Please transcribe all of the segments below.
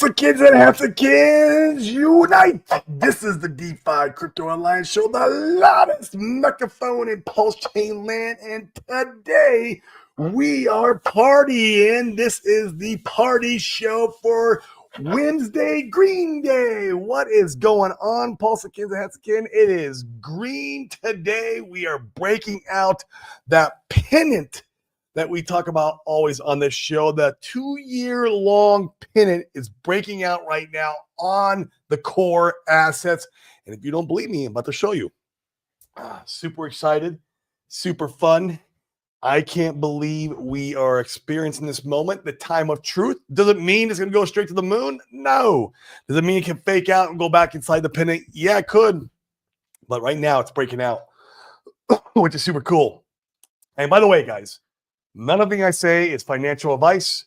Pulse Kids and Handsome Kids unite! This is the DeFi Crypto Alliance show, the loudest microphone in Pulse Chain land, and today we are partying. This is the party show for Wednesday Green Day. What is going on, Pulse Kids and Handsome Kids? It is green today. We are breaking out that pennant that we talk about always on this show. The 2-year-long pennant is breaking out right now on the core assets. And if you don't believe me, I'm about to show you. Super excited, super fun. I can't believe we are experiencing this moment, the time of truth. Does it mean it's going to go straight to the moon? No. Does it mean it can fake out and go back inside the pennant? Yeah, it could. But right now it's breaking out, which is super cool. And by the way, guys, none of the thing I say is financial advice.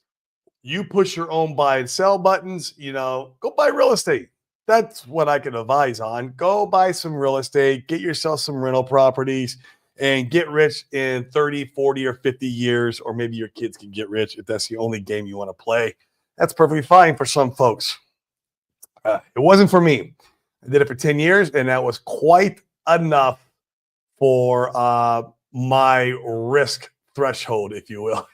You push your own buy and sell buttons. Go buy real estate. That's what I can advise on. Go buy some real estate, get yourself some rental properties, and get rich in 30, 40, or 50 years. Or maybe your kids can get rich if that's the only game you want to play. That's perfectly fine for some folks. It wasn't for me. I did it for 10 years, and that was quite enough for my risk threshold, if you will.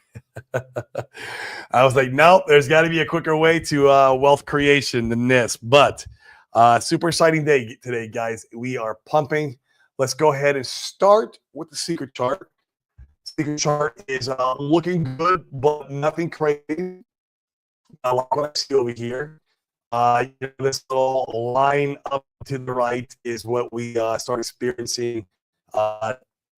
I was like, nope, there's got to be a quicker way to wealth creation than this. But super exciting day today, guys. We are pumping. Let's go ahead and start with the secret chart. Secret chart is looking good, but nothing crazy. I like what I see over here. This little line up to the right is what we start experiencing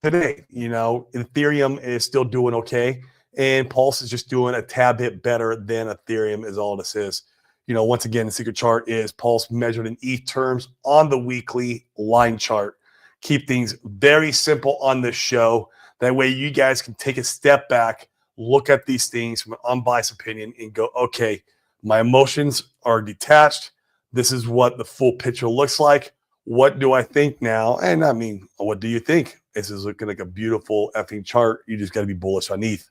today. Ethereum is still doing okay, and Pulse is just doing a tad bit better than Ethereum is all this is. Once again, the secret chart is Pulse measured in ETH terms on the weekly line chart. Keep things very simple on this show. That way you guys can take a step back, look at these things from an unbiased opinion and go, okay, my emotions are detached. This is what the full picture looks like. What do I think now? And I mean, what do you think? This is looking like a beautiful effing chart. You just got to be bullish on ETH.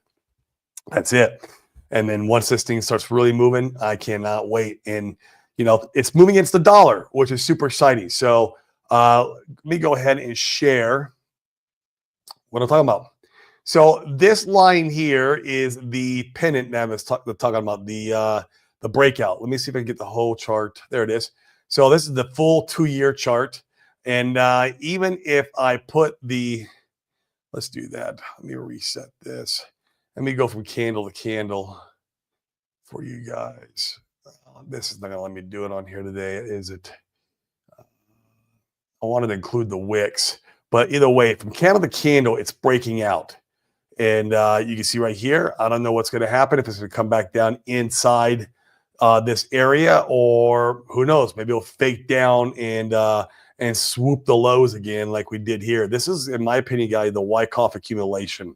That's it. And then once this thing starts really moving, I cannot wait. And, it's moving against the dollar, which is super exciting. So let me go ahead and share what I'm talking about. So this line here is the pennant that I was talking about, the breakout. Let me see if I can get the whole chart. There it is. So this is the full 2-year chart. And even if I put let's do that. Let me reset this. Let me go from candle to candle for you guys. This is not going to let me do it on here today, is it? I wanted to include the wicks. But either way, from candle to candle, it's breaking out. And you can see right here, I don't know what's going to happen, if it's going to come back down inside this area, or who knows, maybe it'll fake down and swoop the lows again like we did here. This is, in my opinion, guys, the Wyckoff accumulation.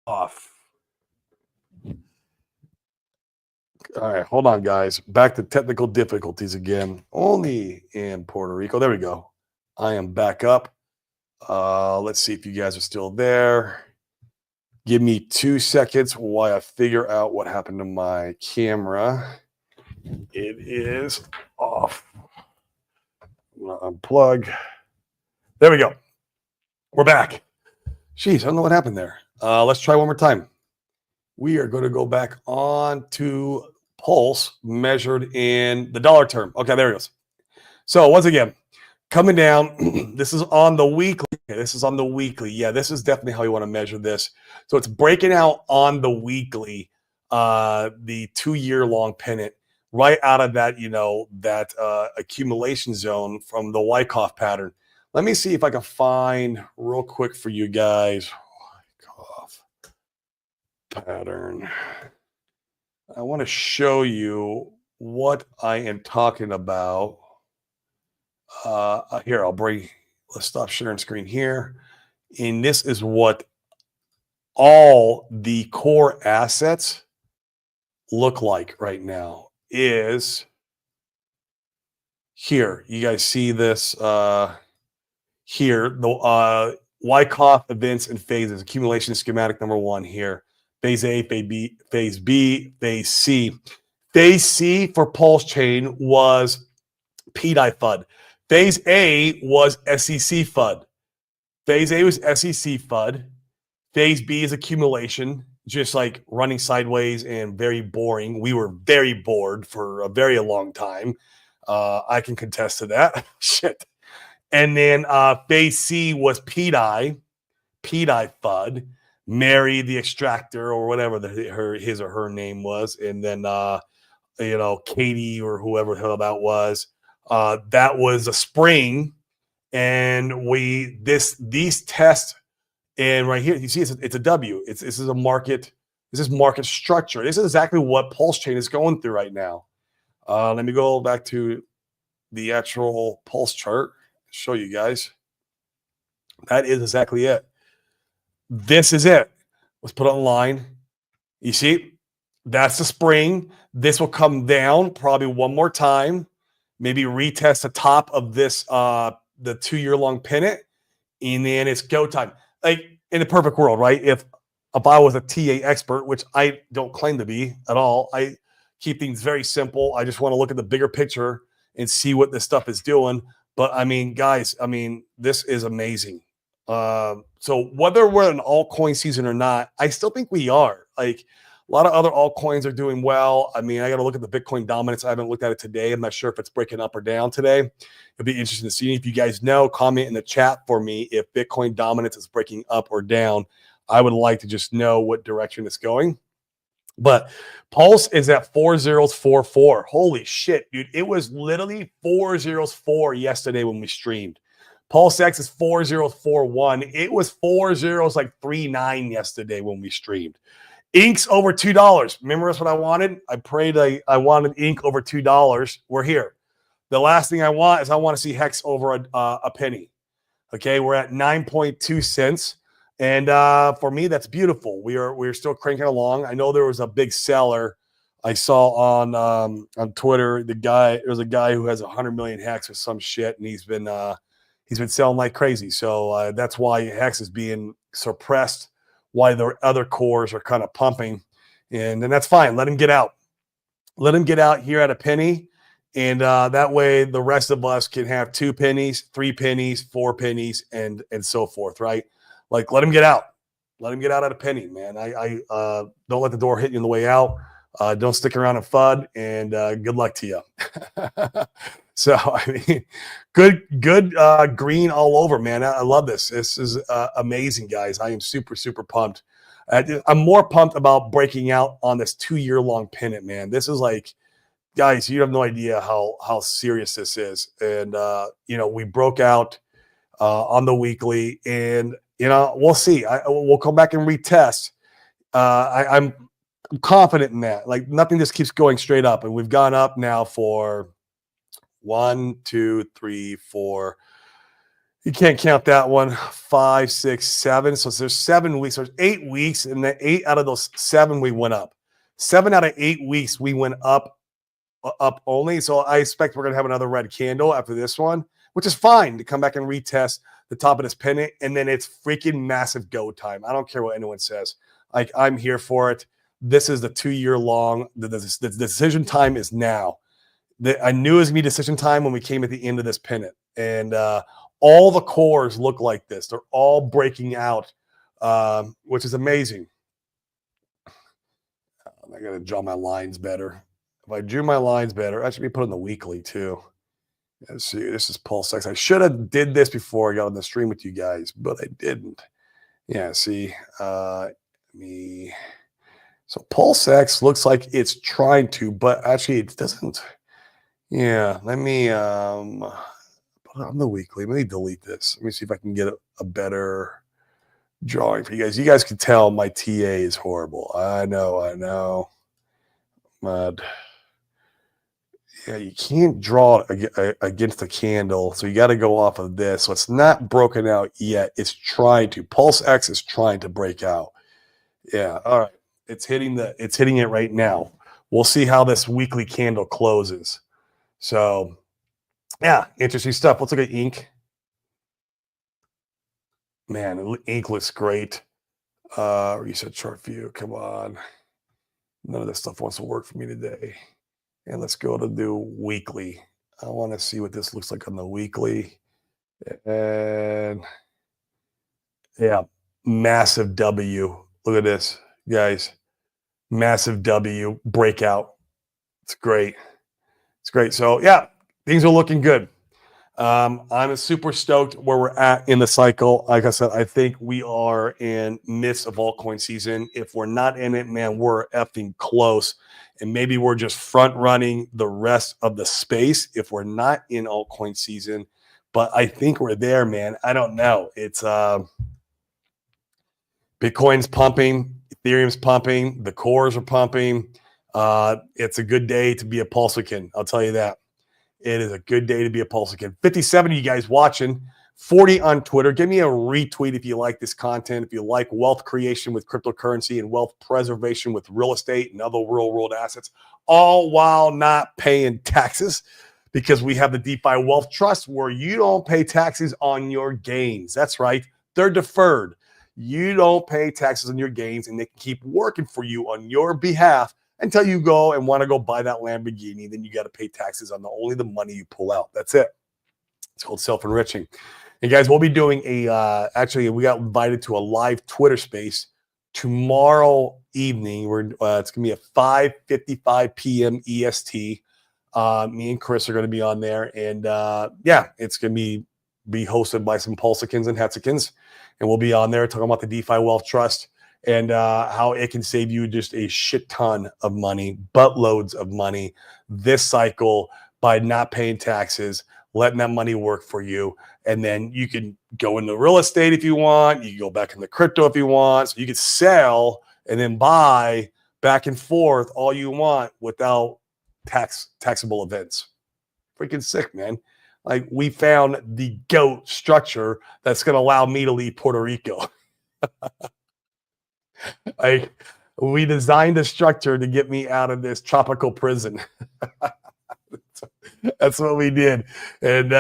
Off. All right, hold on, guys. Back to technical difficulties again. Only in Puerto Rico. There we go. I am back up. Let's see if you guys are still there. Give me 2 seconds while I figure out what happened to my camera. It is off. I'm going to unplug. There we go. We're back. Jeez, I don't know what happened there. Let's try one more time. We are going to go back on to Pulse measured in the dollar term. Okay, there it goes. So once again, coming down, this is on the weekly. This is on the weekly. Yeah, this is definitely how you want to measure this. So it's breaking out on the weekly, the 2-year-long pennant, right out of that, that accumulation zone from the Wyckoff pattern. Let me see if I can find real quick for you guys. Wyckoff pattern. I want to show you what I am talking about. Here, let's stop sharing screen here. And this is what all the core assets look like right now is here. You guys see this here, the Wyckoff events and phases, accumulation schematic number 1 here. Phase A, phase B, phase C. Phase C for Pulse Chain was PDI FUD. Phase A was SEC FUD. Phase A was SEC FUD. Phase B is accumulation, just like running sideways and very boring. We were very bored for a very long time. I can contest to that. Shit. And then phase C was PDI FUD, Mary the Extractor or whatever his or her name was, and then Katie or whoever the hell that was. That was a spring, and these tests, and right here you see it's a W. This is a market. This is market structure. This is exactly what Pulse Chain is going through right now. Let me go back to the actual Pulse chart. Show you guys. That is exactly it. This is it. Let's put it online. You see, that's the spring. This will come down probably one more time. Maybe retest the top of this, the 2-year-long pennant, and then it's go time. Like in the perfect world, right? If I was a TA expert, which I don't claim to be at all, I keep things very simple. I just want to look at the bigger picture and see what this stuff is doing. But I mean, guys, this is amazing. So whether we're in altcoin season or not, I still think we are. Like a lot of other altcoins are doing well. I got to look at the Bitcoin dominance. I haven't looked at it today. I'm not sure if it's breaking up or down today. It'll be interesting to see. If you guys know, comment in the chat for me if Bitcoin dominance is breaking up or down. I would like to just know what direction it's going. But Pulse is at 4044. Holy shit, dude. It was literally 404 yesterday when we streamed. Pulse X is 4041. It was 4039 yesterday when we streamed. Ink's over $2. Remember that's what I wanted? I prayed I wanted Ink over $2. We're here. The last thing I want to see Hex over a penny. Okay, we're at 9.2 cents. And for me, that's beautiful. We're still cranking along. I know there was a big seller I saw on Twitter. There was a guy who has 100 million Hex or some shit, and he's been selling like crazy. So that's why Hex is being suppressed. Why the other cores are kind of pumping, and then that's fine. Let him get out. Let him get out here at a penny, and that way the rest of us can have 2 pennies, 3 pennies, 4 pennies, and so forth. Right? Like, let him get out. Let him get out at a penny, man. I don't let the door hit you on the way out. Don't stick around in FUD, and good luck to you. So, good green all over, man. I love this. This is amazing, guys. I am super, super pumped. I'm more pumped about breaking out on this 2-year-long pennant, man. This is like, guys, you have no idea how serious this is. And, we broke out on the weekly, and we'll see. We'll come back and retest. I'm confident in that. Like nothing just keeps going straight up, and we've gone up now for 1, 2, 3, 4. You can't count that one. 5, 6, 7. So there's 7 weeks. There's 8 weeks, and then 8 out of those 7 we went up. 7 out of 8 weeks we went up only. So I expect we're gonna have another red candle after this one, which is fine to come back and retest the top of this pennant, and then it's freaking massive go time. I don't care what anyone says. Like, I'm here for it. This is the 2-year-long. The decision time is now. I knew it was going to be decision time when we came at the end of this pennant. And all the cores look like this. They're all breaking out, which is amazing. I got to draw my lines better. If I drew my lines better, I should be putting the weekly too. Let's see, this is Pulse X. I should have did this before I got on the stream with you guys, but I didn't. Yeah, see, so Pulse X looks like it's trying to, but actually it doesn't. Yeah, let me put it on the weekly. Let me delete this. Let me see if I can get a better drawing for you guys. You guys can tell my TA is horrible. I know. But yeah, you can't draw against the candle, so you got to go off of this. So it's not broken out yet. It's trying to. Pulse X is trying to break out. Yeah, all right. It's hitting it right now. We'll see how this weekly candle closes. So, yeah, interesting stuff. Let's look at Ink. Man, Ink looks great. Reset chart view. Come on. None of this stuff wants to work for me today. And let's go to do weekly. I want to see what this looks like on the weekly. And yeah, massive W. Look at this, guys. Massive W breakout. It's great. It's great. So yeah, things are looking good. I'm super stoked where we're at in the cycle. Like I said, I think we are in midst of altcoin season. If we're not in it, man, we're effing close. And maybe we're just front running the rest of the space if we're not in altcoin season. But I think we're there, man. I don't know. It's Bitcoin's pumping, Ethereum's pumping, the cores are pumping. It's a good day to be a Pulsican. I'll tell you that. It is a good day to be a Pulsican. 57 of you guys watching, 40 on Twitter. Give me a retweet if you like this content, if you like wealth creation with cryptocurrency and wealth preservation with real estate and other real world assets, all while not paying taxes, because we have the DeFi Wealth Trust where you don't pay taxes on your gains. That's right. They're deferred. You don't pay taxes on your gains, and they can keep working for you on your behalf until you go and want to go buy that Lamborghini. Then you got to pay taxes on only the money you pull out. That's it. It's called self-enriching. And guys, we'll be doing actually, we got invited to a live Twitter space tomorrow evening. It's going to be at 5:55 p.m. EST. Me and Chris are going to be on there. And yeah, it's going to be hosted by some Pulsicans and Hexicans. And we'll be on there talking about the DeFi Wealth Trust and how it can save you just a shit ton of money, buttloads of money this cycle by not paying taxes, letting that money work for you. And then you can go into real estate if you want. You can go back into crypto if you want. So you can sell and then buy back and forth all you want without taxable events. Freaking sick, man. Like, we found the GOAT structure that's going to allow me to leave Puerto Rico. Like, we designed a structure to get me out of this tropical prison. That's what we did. And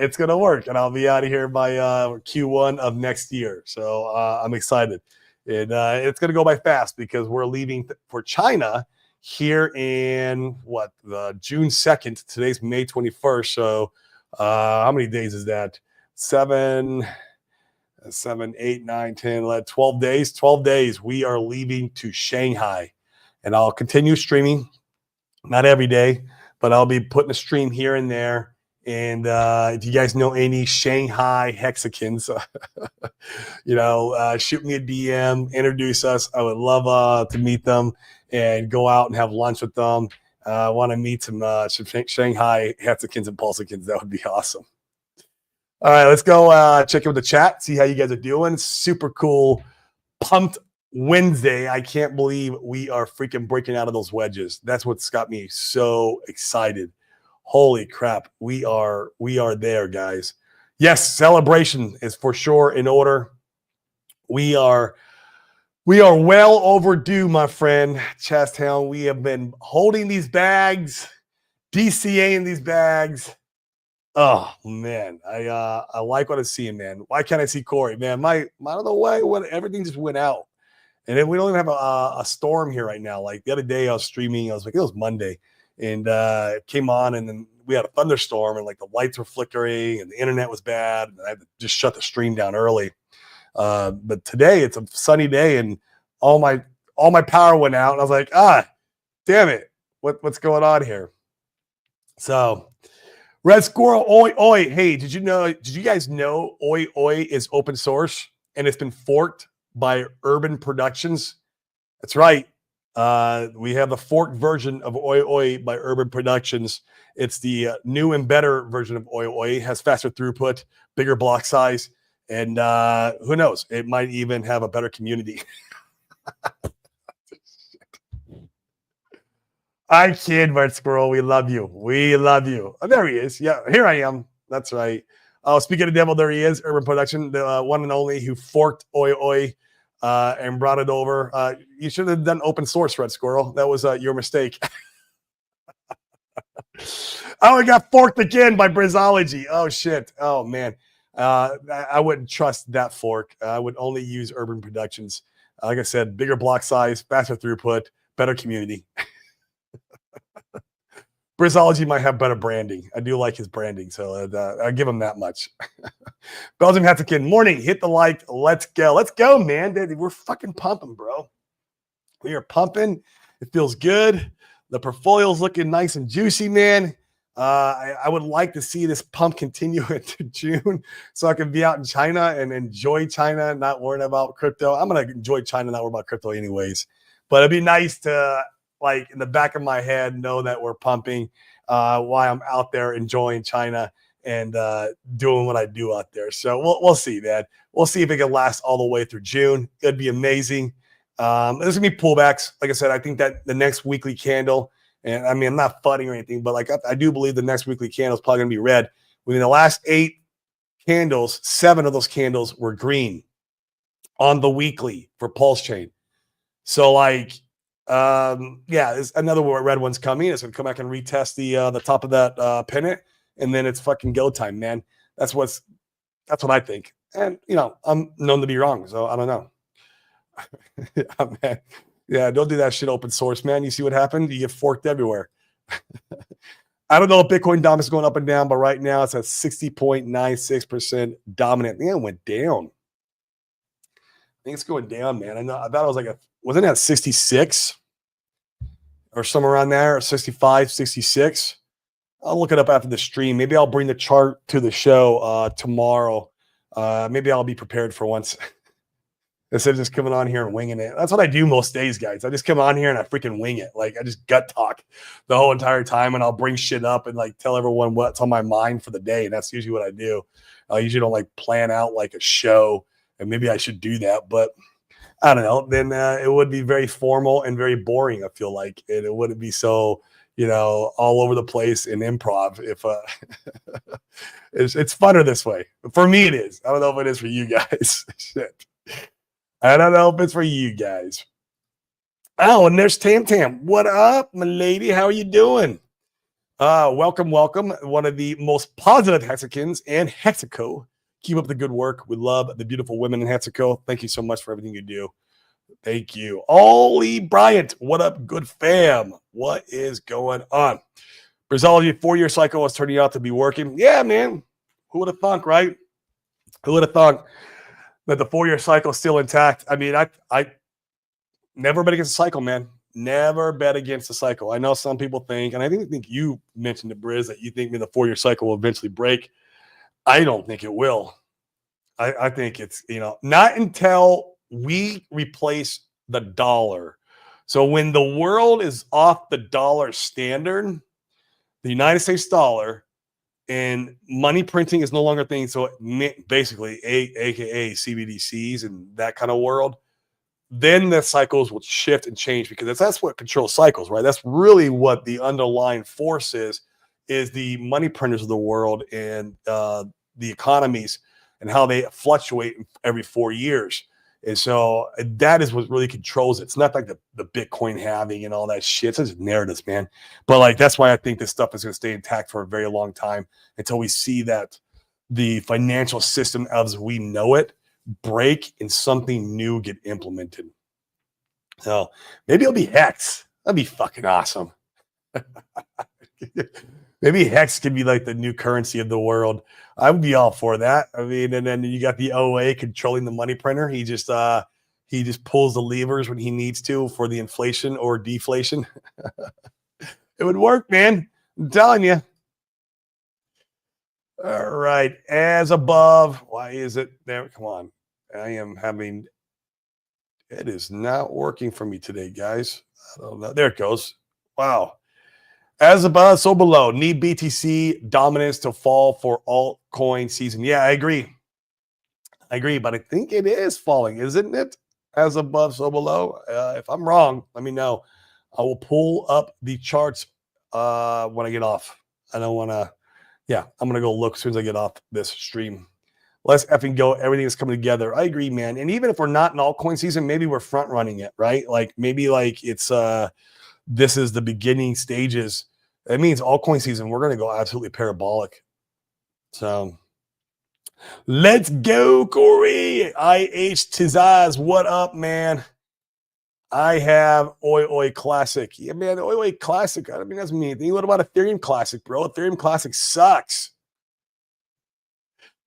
it's going to work. And I'll be out of here by Q1 of next year. So I'm excited. And it's going to go by fast because we're leaving for China here in June 2nd. Today's May 21st. So how many days is that? 7, 8, 9, 10, 11, 12 days. 12 days. We are leaving to Shanghai. And I'll continue streaming. Not every day, but I'll be putting a stream here and there. And if you guys know any Shanghai Hexicans, shoot me a DM, introduce us. I would love to meet them and go out and have lunch with them. I want to meet some Shanghai Hexicans and Pulsicans. That would be awesome. All right, let's go check in with the chat, see how you guys are doing. Super cool, pumped Wednesday. I can't believe we are freaking breaking out of those wedges. That's what's got me so excited. Holy crap, we are there, guys. Yes, celebration is for sure in order. We are well overdue, my friend Chastown. We have been holding these bags, DCAing these bags. Oh man, I like what I'm seeing, man. Why can't I see Corey, man? I don't know why everything just went out, and then we don't even have a storm here right now. Like the other day, I was streaming. I was like, it was Monday, and it came on, and then we had a thunderstorm, and like the lights were flickering, and the internet was bad, and I had to just shut the stream down early. But today it's a sunny day, and all my power went out, and I was like, damn it, what's going on here? So. Red Squirrel, oi, oi. Hey, did you guys know Oi, oi is open source and it's been forked by Urban Productions? That's right. We have the forked version of Oi, oi by Urban Productions. It's the new and better version of Oi, oi. It has faster throughput, bigger block size, and who knows? It might even have a better community. I kid, Red Squirrel. We love you. We love you. Oh, there he is. Yeah, here I am. That's right. Oh, speaking of devil, there he is. Urban Production, the one and only who forked Oi Oi and brought it over. You should have done open source, Red Squirrel. That was your mistake. Oh, it got forked again by Brizology. Oh, shit. Oh, man. I wouldn't trust that fork. I would only use Urban Productions. Like I said, bigger block size, faster throughput, better community. Brizology might have better branding. I do like his branding, so I give him that much. Belgium Hatzikin, morning. Hit the like. Let's go. Let's go, man. We're fucking pumping, bro. We are pumping. It feels good. The portfolio's looking nice and juicy, man. I would like to see this pump continue into June so I can be out in China and enjoy China, not worrying about crypto. I'm going to enjoy China, not worry about crypto anyways. But it'd be nice to, like, in the back of my head, know that we're pumping while I'm out there enjoying China and doing what I do out there. So we'll see, man. We'll see if it can last all the way through June. It'd be amazing. There's going to be pullbacks. Like I said, I think that the next weekly candle, and I mean, I'm not fudding or anything, but like I do believe the next weekly candle is probably going to be red. Within the last 8 candles, 7 of those candles were green on the weekly for Pulse Chain. So like, yeah, there's another red one's coming. It's going to come back and retest the top of that pennant, and then it's fucking go time, man. That's what I think. And you know, I'm known to be wrong, so I don't know. Yeah, man. Yeah, don't do that shit open source, man. You see what happened? You get forked everywhere. I don't know if Bitcoin dominance is going up and down, but right now it's at 60.96% dominant. Yeah, it went down. I think it's going down, man. I thought it was wasn't it at 66 or somewhere around there, or 65, 66? I'll look it up after the stream. Maybe I'll bring the chart to the show tomorrow. Maybe I'll be prepared for once. Instead of just coming on here and winging it. That's what I do most days, guys. I just come on here and I freaking wing it. Like, I just gut talk the whole entire time, and I'll bring shit up and like tell everyone what's on my mind for the day. And that's usually what I do. I usually don't like plan out like a show, and maybe I should do that, but I don't know. Then it would be very formal and very boring, I feel like. And it wouldn't be so, you know, all over the place in improv. If it's funner this way. For me, it is. I don't know if it is for you guys. Shit. I don't know if it's for you guys. Oh, and there's Tam Tam. What up, my lady? How are you doing? Welcome. One of the most positive Hexicans and Hexico. Keep up the good work. We love the beautiful women in Hexico. Thank you so much for everything you do. Thank you. Ollie Bryant. What up, good fam? What is going on? Brizology 4-year cycle is turning out to be working. Yeah, man. Who would have thunk, right? Who would have thunk that the 4-year cycle is still intact? I mean, I never bet against the cycle, man. Never bet against the cycle. I know some people think, and I think you mentioned it, Briz, that you think the 4-year cycle will eventually break. I don't think it will. I think it's, you know, not until we replace the dollar. So when the world is off the dollar standard, the United States dollar, and money printing is no longer a thing. So basically, aka CBDCs and that kind of world, then the cycles will shift and change, because that's what controls cycles, right? That's really what the underlying force is the money printers of the world and the economies and how they fluctuate every 4 years. And so that is what really controls it. It's not like the Bitcoin halving and all that shit. It's just narratives, man. But like, that's why I think this stuff is going to stay intact for a very long time, until we see that the financial system as we know it break and something new get implemented. So maybe it'll be Hex. That'd be fucking awesome. Maybe Hex could be like the new currency of the world. I would be all for that. I mean, and then you got the OA controlling the money printer. He just pulls the levers when he needs to for the inflation or deflation. It would work, man. I'm telling you. All right. As above. Why is it there? Come on. It is not working for me today, guys. I don't know. There it goes. Wow. As above, so below. Need BTC dominance to fall for altcoin season. Yeah, I agree, but I think it is falling, isn't it? As above, so below. If I'm wrong, let me know. I will pull up the charts when I get off. I don't want to. Yeah, I'm going to go look as soon as I get off this stream. Let's effing go. Everything is coming together. I agree, man. And even if we're not in altcoin season, maybe we're front running it, right? Like maybe like it's this is the beginning stages. That means altcoin season, we're going to go absolutely parabolic. So Let's go, Corey. IH Tizaz, what up, man? I have Oi Oi Classic. Yeah, man, Oi Oi Classic. I mean, that's me. What about Ethereum Classic, bro? Ethereum Classic sucks.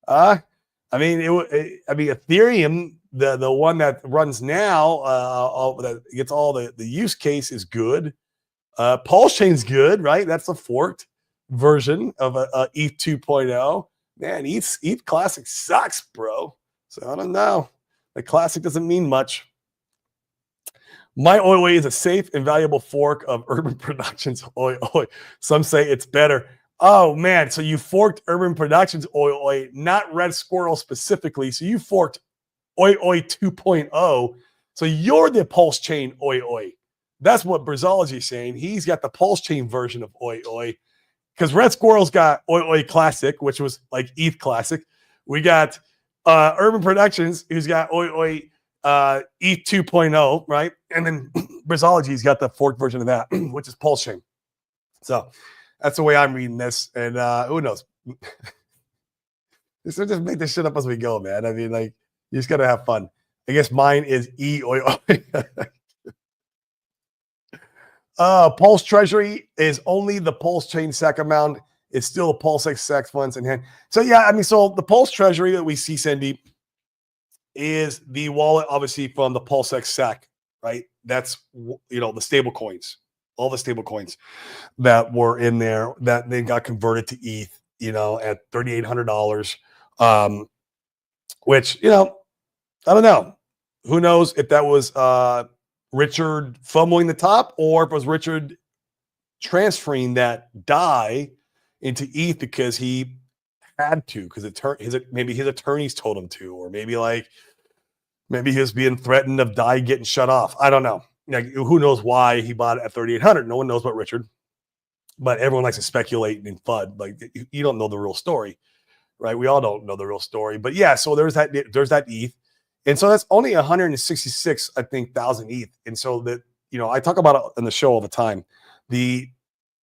I mean, Ethereum, the one that runs now, that gets all the use case is good. Pulse Chain's good, right? That's a forked version of a ETH 2.0. Man, ETH Classic sucks, bro. So I don't know. The Classic doesn't mean much. My Oi Oi is a safe and valuable fork of Urban Productions Oi Oi. Some say it's better. Oh man, so you forked Urban Productions Oi Oi, not Red Squirrel specifically. So you forked Oi Oi 2.0. So you're the Pulse Chain Oi Oi. That's what Brazology is saying. He's got the Pulse Chain version of Oi Oi. Because Red Squirrel's got Oi Oi Classic, which was like ETH Classic. We got Urban Productions, who's got Oi Oi ETH 2.0, right? And then Brazology's got the forked version of that, which is Pulse Chain. So that's the way I'm reading this. And who knows? Just make this shit up as we go, man. I mean, like, you just got to have fun. I guess mine is E Oi Oi. Pulse Treasury is only the Pulse Chain SEC amount. It's still a Pulse X SEC funds in hand. So, yeah, I mean, so the Pulse Treasury that we see, Sandeep, is the wallet, obviously, from the Pulse X SEC, right? That's, you know, the stable coins, all the stable coins that were in there that then got converted to ETH, you know, at $3,800, which, you know, I don't know. Who knows if that was Richard fumbling the top or if it was Richard transferring that DAI into ETH because he had to, because maybe his attorneys told him to, or maybe he was being threatened of DAI getting shut off. I don't know. Like, who knows why he bought it at 3,800? No one knows but Richard. But everyone likes to speculate and FUD. Like, you don't know the real story, right? We all don't know the real story. But yeah, so there's that ETH. And so that's only 166, I think, thousand ETH. And so that, you know, I talk about it in the show all the time. The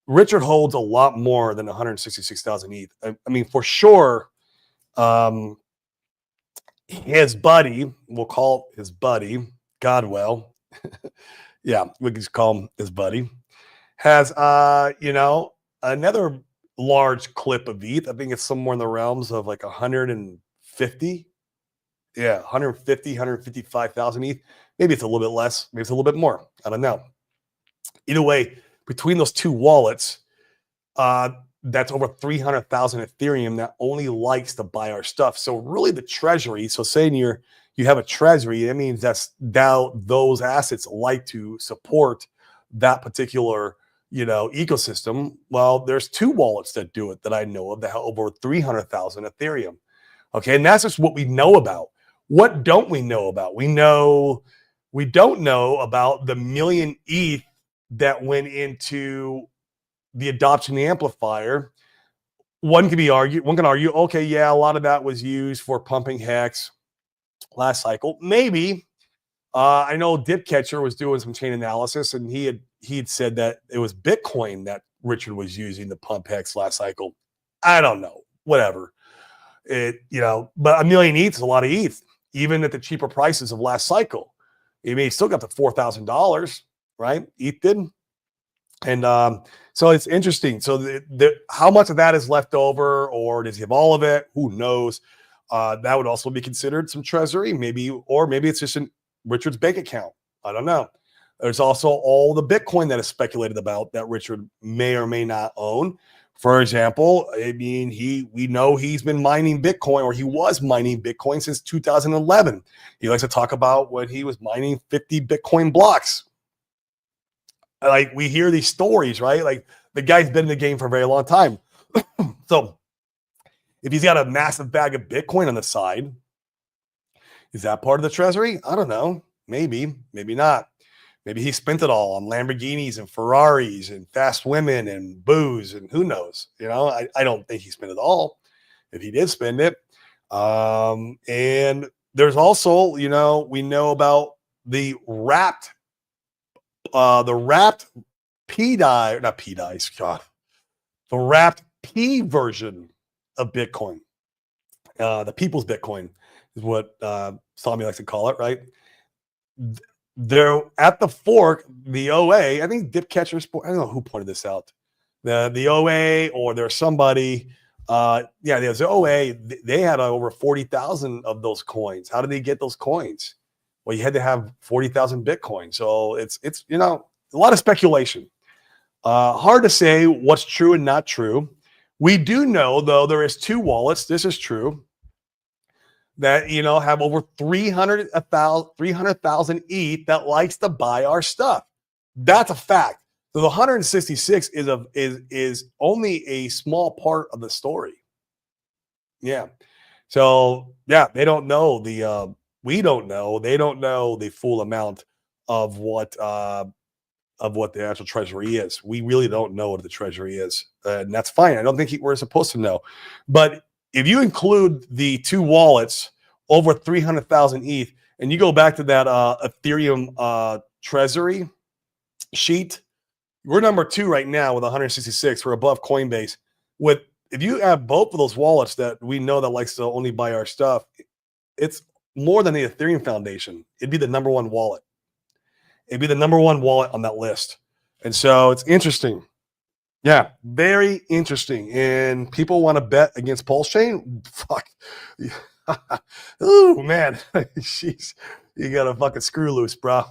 Richard holds a lot more than 166,000 ETH. I mean, for sure, his buddy, we'll call his buddy, Godwell. Yeah, we can just call him his buddy. Has, you know, another large clip of ETH. I think it's somewhere in the realms of like 150. Yeah, 150, 155,000 ETH. Maybe it's a little bit less. Maybe it's a little bit more. I don't know. Either way, between those two wallets, that's over 300,000 Ethereum that only likes to buy our stuff. So really the treasury, so saying you have a treasury, that means that's now those assets like to support that particular, you know, ecosystem. Well, there's two wallets that do it that I know of that have over 300,000 Ethereum. Okay, and that's just what we know about. What don't we know about? We don't know about the million ETH that went into the adoption amplifier. One can argue, okay, yeah, a lot of that was used for pumping hex last cycle. Maybe. I know Dipcatcher was doing some chain analysis, and he had said that it was Bitcoin that Richard was using to pump hex last cycle. I don't know. Whatever. But a million ETH is a lot of ETH, even at the cheaper prices of last cycle. I mean, he still got the $4,000, right? ETH did. And so it's interesting. So how much of that is left over, or does he have all of it? Who knows? That would also be considered some treasury, maybe, or maybe it's just in Richard's bank account. I don't know. There's also all the Bitcoin that is speculated about that Richard may or may not own. For example, I mean, we know he's been mining Bitcoin, or he was mining Bitcoin since 2011. He likes to talk about when he was mining 50 Bitcoin blocks. Like, we hear these stories, right? Like, the guy's been in the game for a very long time. So if he's got a massive bag of Bitcoin on the side, is that part of the treasury? I don't know. Maybe, maybe not. Maybe he spent it all on Lamborghinis and Ferraris and fast women and booze, and who knows? I don't think he spent it all. If he did spend it. And there's also, we know about the wrapped P-DAI, not P-DAIs, God, the wrapped P version of Bitcoin. The people's Bitcoin is what Sami likes to call it, right? They're at the fork, the OA. I think Dipcatcher Sport. I don't know who pointed this out. The OA or there's somebody. There's the OA. They had over 40,000 of those coins. How did they get those coins? Well, you had to have 40,000 Bitcoin. So it's a lot of speculation. Hard to say what's true and not true. We do know, though, there is 2 wallets. This is true. That have over 300,000 ETH that likes to buy our stuff. That's a fact. So the 166 is only a small part of the story. Yeah. So they don't know we don't know. They don't know the full amount of what the actual treasury is. We really don't know what the treasury is, and that's fine. I don't think we're supposed to know, but if you include the 2 wallets over 300,000 ETH, and you go back to that Ethereum treasury sheet, we're number 2 right now with 166. We're above Coinbase. If you have both of those wallets that we know that likes to only buy our stuff, it's more than the Ethereum Foundation. It'd be the number 1 wallet. It'd be the number 1 wallet on that list. And so it's interesting. Yeah, very interesting. And people want to bet against Pulse Chain? Fuck. Oh, man. Jeez. You got to fucking screw loose, bro.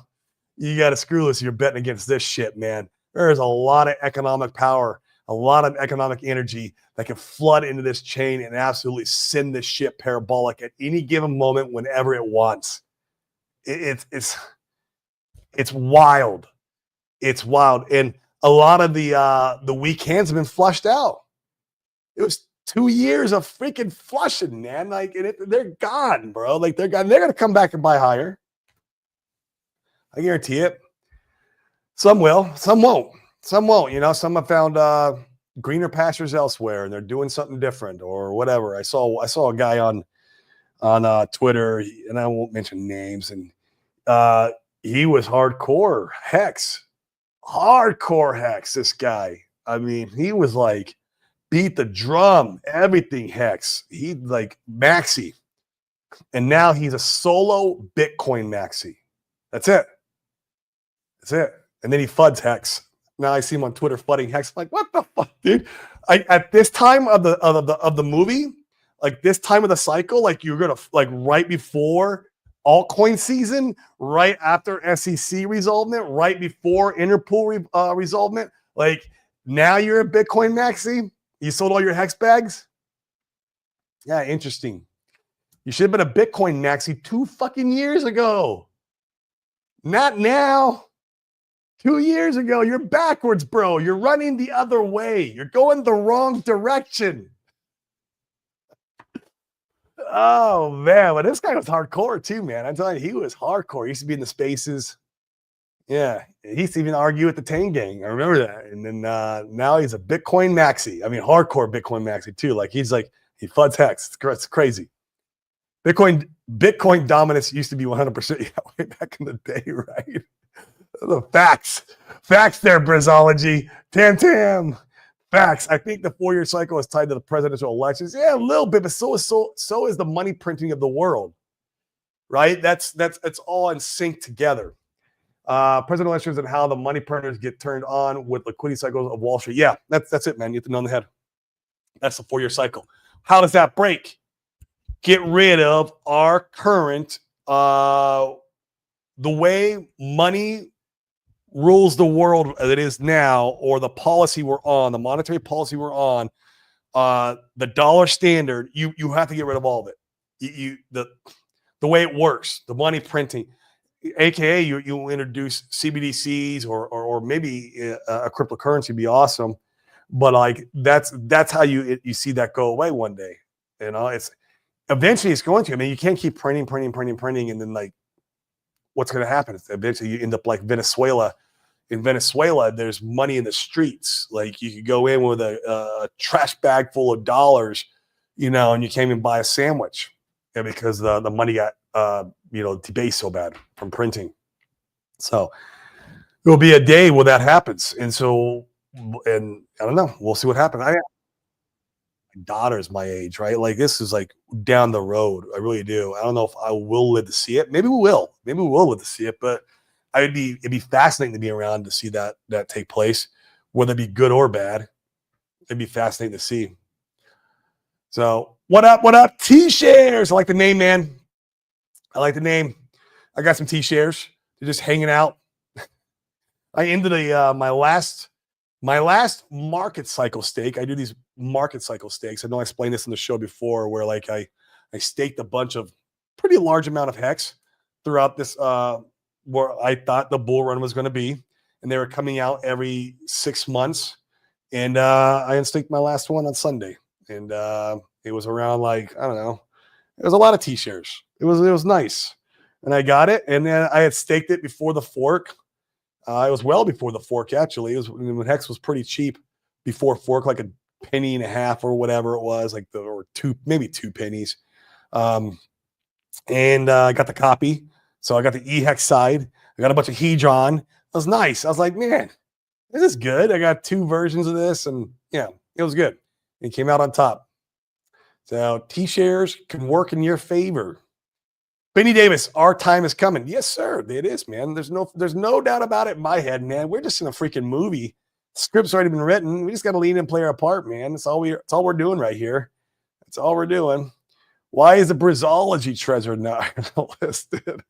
You got to screw loose. You're betting against this shit, man. There is a lot of economic power, a lot of economic energy that can flood into this chain and absolutely send this shit parabolic at any given moment whenever it wants. It's wild. It's wild. And a lot of the weak hands have been flushed out. It was 2 years of freaking flushing, man. Like, they're gone, bro. Like, they're gone. They're going to come back and buy higher. I guarantee it. Some will. Some won't. Some won't. Some have found greener pastures elsewhere, and they're doing something different or whatever. I saw a guy on Twitter, and I won't mention names, and he was hardcore Hex. Hardcore Hex, this guy. I mean, he was like, beat the drum, everything Hex. He like maxi. And now he's a solo Bitcoin maxi. That's it. That's it. And then he FUDs Hex. Now I see him on Twitter FUDding Hex. I'm like, what the fuck, dude? At this time of the movie, like this time of the cycle, like you're gonna like right before altcoin season, right after SEC resolvement, right before Interpool resolvement. Like now you're a Bitcoin maxi. You sold all your Hex bags. Yeah, interesting. You should have been a Bitcoin maxi 2 fucking years ago. Not now. 2 years ago. You're backwards, bro. You're running the other way. You're going the wrong direction. Oh, man. But this guy was hardcore too, man. I'm telling you, he was hardcore. He used to be in the spaces. Yeah. He used to even argue with the Tang Gang. I remember that. And then now he's a Bitcoin maxi. I mean, hardcore Bitcoin maxi too. Like he FUDs Hex. It's crazy. Bitcoin dominance used to be 100% way back in the day, right? The facts there, Brizology. Tam. Facts. I think the 4-year cycle is tied to the presidential elections. Yeah, a little bit, but so is the money printing of the world, right? That's all in sync together. Presidential elections and how the money printers get turned on with liquidity cycles of Wall Street. Yeah, that's it, man. You have to know on the head. That's the 4-year cycle. How does that break? Get rid of our current the way money rules the world as it is now, or the policy we're on, the monetary policy we're on, the dollar standard, you have to get rid of all of it. The way it works, the money printing, aka you introduce CBDCs or maybe a cryptocurrency would be awesome, but like that's how you see that go away one day. It's eventually it's going to. I mean, you can't keep printing, and then like, what's going to happen? Eventually, you end up like Venezuela. In Venezuela, there's money in the streets. Like you could go in with a trash bag full of dollars, and you can't even buy a sandwich, because the money got debased so bad from printing. So there'll be a day where that happens, and I don't know. We'll see what happens. My daughter's my age, right? Like this is like down the road. I really do. I don't know if I will live to see it. Maybe we will. Maybe we will live to see it. But it'd be fascinating to be around to see that take place, whether it be good or bad. It'd be fascinating to see. So what up? What up? T-shares. I like the name, man. I like the name. I got some T-shares. They're just hanging out. I ended my last market cycle stake. I do these market cycle stakes. I know I explained this in the show before, where like I staked a bunch of pretty large amount of hex throughout this where I thought the bull run was going to be, and they were coming out every 6 months. And I unstaked my last one on Sunday, and it was around like, I don't know, it was a lot of T-shares. It was nice, and I got it, and then I had staked it before the fork. It was well before the fork, actually. It was when hex was pretty cheap before fork, like a penny and a half or whatever it was, like or maybe 2 pennies. And I got the copy, so I got the eHex side. I got a bunch of Hedron. It was nice. I was like, man, this is good. I got 2 versions of this, and yeah, it was good. It came out on top. So T-shares can work in your favor. Benny Davis, our time is coming. Yes, sir. It is, man. There's no doubt about it in my head, man. We're just in a freaking movie. The script's already been written. We just got to lean and play our part, man. That's all we're doing right here. That's all we're doing. Why is the Brizology treasure not listed?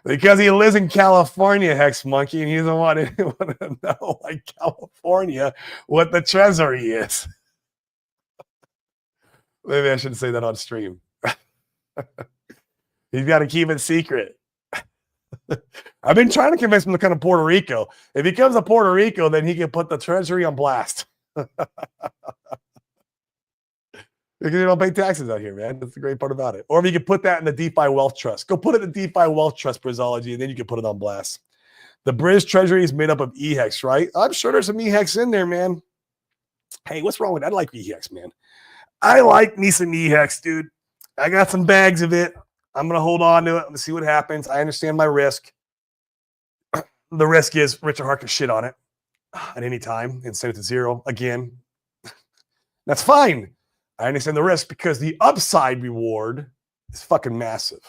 Because he lives in California, Hex Monkey, and he doesn't want anyone to know, like California, what the treasury is. Maybe I shouldn't say that on stream. He's got to keep it secret. I've been trying to convince him to come to Puerto Rico. If he comes to Puerto Rico, then he can put the treasury on blast. Because you don't pay taxes out here, man. That's the great part about it. Or if you could put that in the DeFi Wealth Trust. Go put it in the DeFi Wealth Trust, Brizology, and then you can put it on blast. The Briz treasury is made up of eHex, right? I'm sure there's some eHex in there, man. Hey, what's wrong with that? I like eHex, man. I like me some eHex, dude. I got some bags of it. I'm going to hold on to it and see what happens. I understand my risk. The risk is Richard Heart can shit on it at any time and send it to zero again. That's fine. I understand the risk because the upside reward is fucking massive.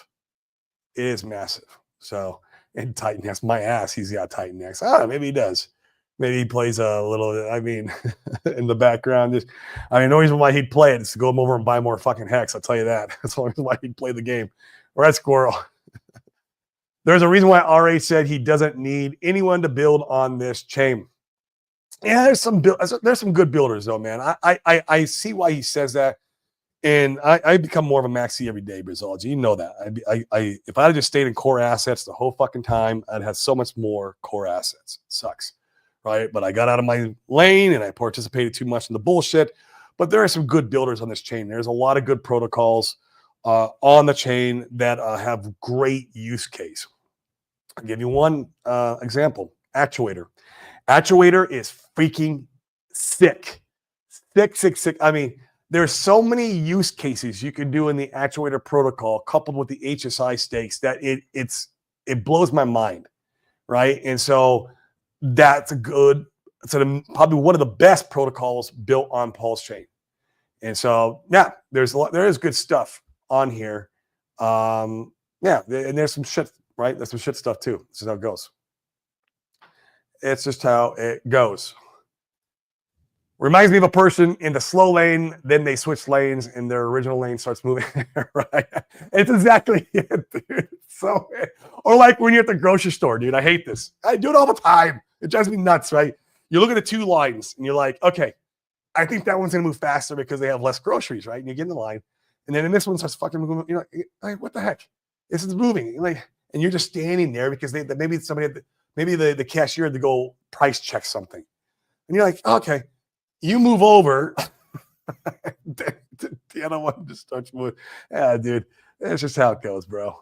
It is massive. So, and Titan X, my ass, he's got Titan X. Maybe he does. Maybe he plays a little, I mean, in the background. The only reason why he'd play it is to go over and buy more fucking hex. I'll tell you that. That's the only reason why he'd play the game. Red Squirrel. There's a reason why RA said he doesn't need anyone to build on this chain. Yeah, there's some good builders though, man. I see why he says that, and I become more of a maxi every day, Brizology. You know that. If I had just stayed in core assets the whole fucking time, I'd have so much more core assets. It sucks, right? But I got out of my lane and I participated too much in the bullshit. But there are some good builders on this chain. There's a lot of good protocols on the chain that have great use case. I'll give you one example. Actuator. Actuator is freaking sick. Sick. I mean, there's so many use cases you can do in the Actuator protocol coupled with the HSI stakes that it blows my mind, right? And so that's probably one of the best protocols built on Pulse Chain. And so, yeah, there is good stuff on here. And there's some shit, right? There's some shit stuff too. This is how it goes. It's just how it goes. Reminds me of a person in the slow lane, then they switch lanes and their original lane starts moving. Right? It's exactly it, dude. So, or like when you're at the grocery store, dude. I hate this. I do it all the time. It drives me nuts, right? You look at the 2 lines and you're like, okay, I think that one's gonna move faster because they have less groceries, right? And you get in the line, and then this one starts fucking moving. You're like, what the heck? This is moving. And you're just standing there because maybe the cashier had to go price check something. And you're like, okay, you move over. The other one just starts moving. Yeah, dude, it's just how it goes, bro.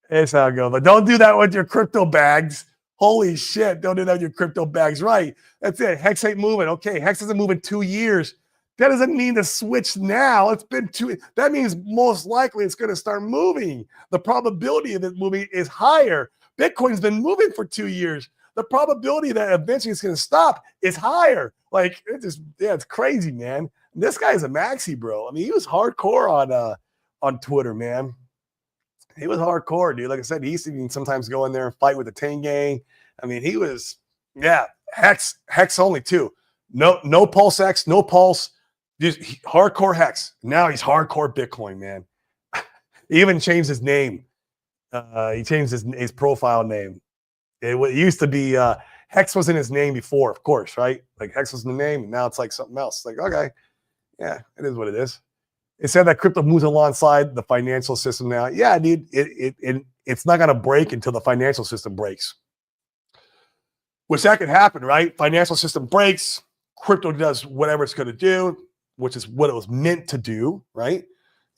It's how it goes. But don't do that with your crypto bags. Holy shit, don't do that with your crypto bags. Right, that's it. Hex ain't moving. Okay, Hex doesn't move in 2 years. That doesn't mean to switch now. It's been 2. That means most likely it's going to start moving. The probability of it moving is higher. Bitcoin's been moving for 2 years. The probability that eventually it's going to stop is higher. Like, it's crazy, man. This guy's a maxi, bro. I mean, he was hardcore on Twitter, man. He was hardcore, dude. Like I said, he used to even sometimes go in there and fight with the Tang Gang. I mean, he was, yeah, Hex only too. No Pulse X, no Pulse, just hardcore Hex. Now he's hardcore Bitcoin, man. He even changed his name. He changed his profile name. It used to be Hex was in his name before, of course, right? Like Hex was in the name, and now it's like something else. Like, okay, yeah, it is what it is. It said that crypto moves alongside the financial system now. Yeah, dude, it's not going to break until the financial system breaks. Which that could happen, right? Financial system breaks, crypto does whatever it's going to do, which is what it was meant to do, right?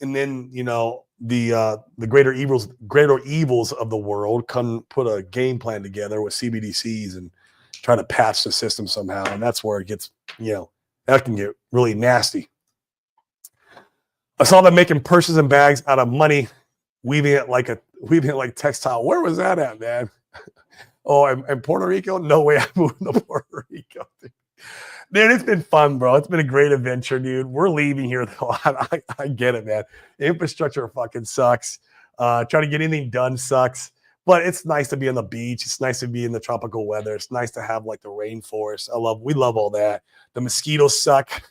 And then, you know, the greater evils of the world come put a game plan together with CBDCs and try to patch the system somehow. And that's where it gets, you know, that can get really nasty. I saw them making purses and bags out of money, weaving it like textile. Where was that at, man? Oh, in Puerto Rico? No way I'm moving to Puerto Rico. Dude, it's been fun, bro. It's been a great adventure, dude. We're leaving here, though. I get it, man. Infrastructure fucking sucks. Trying to get anything done sucks. But it's nice to be on the beach. It's nice to be in the tropical weather. It's nice to have like the rainforest. We love all that. The mosquitoes suck.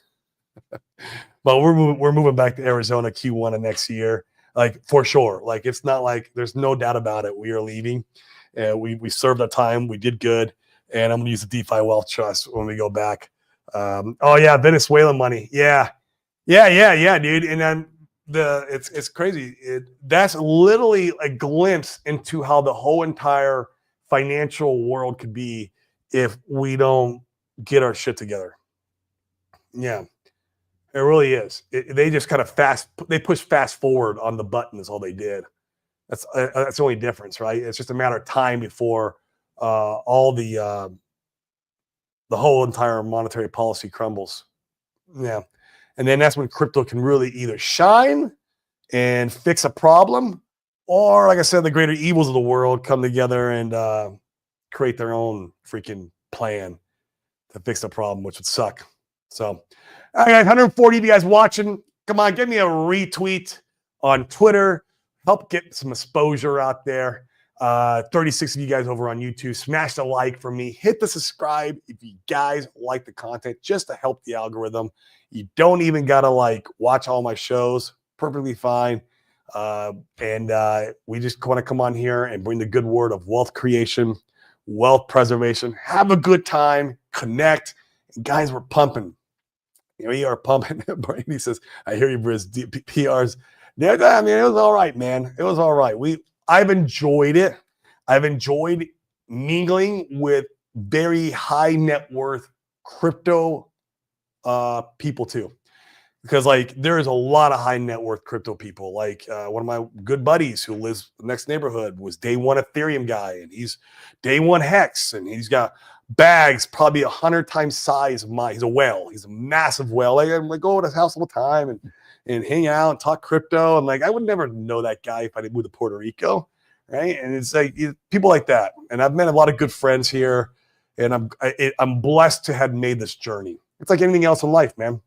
But we're moving back to Arizona Q1 of next year, like for sure. Like it's not like there's no doubt about it. We are leaving. We served our time. We did good, and I'm gonna use the DeFi Wealth Trust when we go back. Oh yeah, Venezuelan money. Yeah, dude. And then it's crazy. That's literally a glimpse into how the whole entire financial world could be if we don't get our shit together. Yeah. It really is. They just kind of push fast forward on the button is all they did. That's the only difference, right? It's just a matter of time before all the whole entire monetary policy crumbles. Yeah. And then that's when crypto can really either shine and fix a problem, or like I said, the greater evils of the world come together and create their own freaking plan to fix the problem, which would suck. So, all right, 140 of you guys watching. Come on, give me a retweet on Twitter. Help get some exposure out there. 36 of you guys over on YouTube. Smash the like for me. Hit the subscribe if you guys like the content, just to help the algorithm. You don't even got to like watch all my shows. Perfectly fine. We just want to come on here and bring the good word of wealth creation, wealth preservation. Have a good time. Connect. And guys, we're pumping. We are pumping. Brady says, I hear you, Briz. PRs. I mean, it was all right, man. It was all right. I've enjoyed it. I've enjoyed mingling with very high net worth crypto people too. Because like there is a lot of high net worth crypto people. Like one of my good buddies who lives in the next neighborhood was day one Ethereum guy, and he's day one Hex, and he's got bags probably 100 times size of mine. He's a whale. He's a massive whale. Like I'm like go to his house all the time and hang out and talk crypto. And like I would never know that guy if I didn't move to Puerto Rico, right? And it's like people like that. And I've met a lot of good friends here, and I'm blessed to have made this journey. It's like anything else in life, man.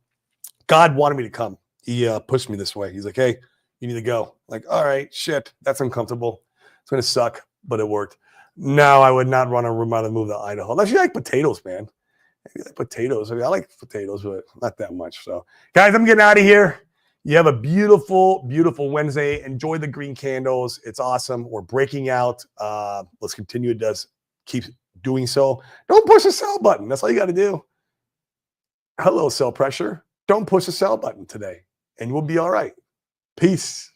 God wanted me to come. He pushed me this way. He's like, hey, you need to go. Like, all right, shit, that's uncomfortable. It's going to suck, but it worked. No, I would not run a room out and move to Idaho. Unless you like potatoes, man. I like potatoes. I mean, I like potatoes, but not that much. So, guys, I'm getting out of here. You have a beautiful, beautiful Wednesday. Enjoy the green candles. It's awesome. We're breaking out. Let's continue to keep doing so. Don't push the sell button. That's all you got to do. Hello, sell pressure. Don't push the sell button today, and we'll be all right. Peace.